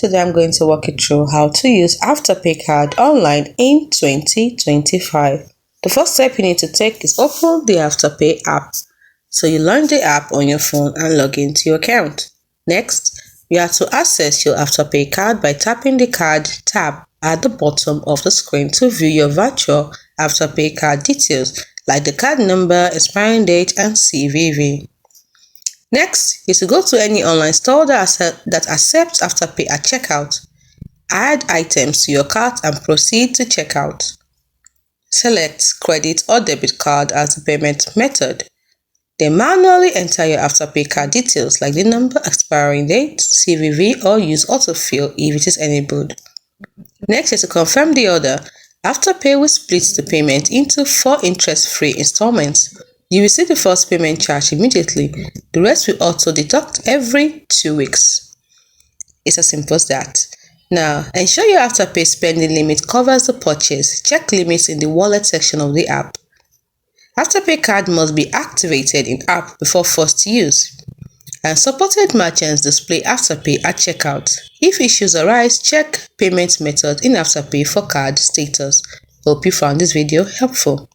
today I'm going to walk you through how to use Afterpay Card online in 2025. The first step you need to take is open the Afterpay app. So you launch the app on your phone and log into your account. Next, you have to access your Afterpay Card by tapping the Card tab at the bottom of the screen to view your virtual Afterpay Card details like the card number, expiring date, and CVV. Next is to go to any online store that accepts Afterpay at checkout. Add items to your cart and proceed to checkout. Select credit or debit card as the payment method. Then manually enter your Afterpay card details like the number, expiring date, CVV, or use autofill if it is enabled. Next is to confirm the order. Afterpay will split the payment into 4 interest-free installments. You will see the first payment charge immediately. The rest will auto deduct every 2 weeks. It's as simple as that. Now, ensure your Afterpay spending limit covers the purchase. Check limits in the wallet section of the app. Afterpay card must be activated in app before first use. And supported merchants display Afterpay at checkout. If issues arise, check payment method in Afterpay for card status. Hope you found this video helpful.